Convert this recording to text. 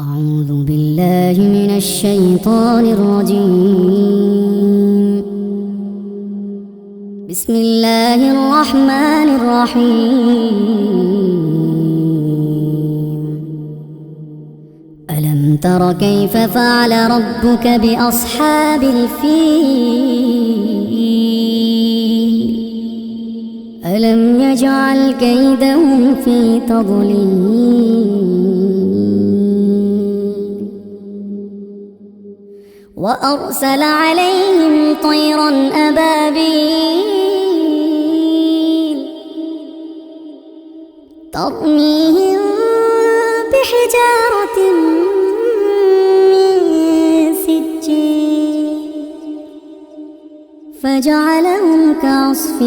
أعوذ بالله من الشيطان الرجيم. بسم الله الرحمن الرحيم. ألم تر كيف فعل ربك بأصحاب الفيل؟ ألم يجعل كيدهم في تضليل وأرسل عليهم طيرا أبابيل ترميهم بحجارة من سجيل فجعلهم كعصف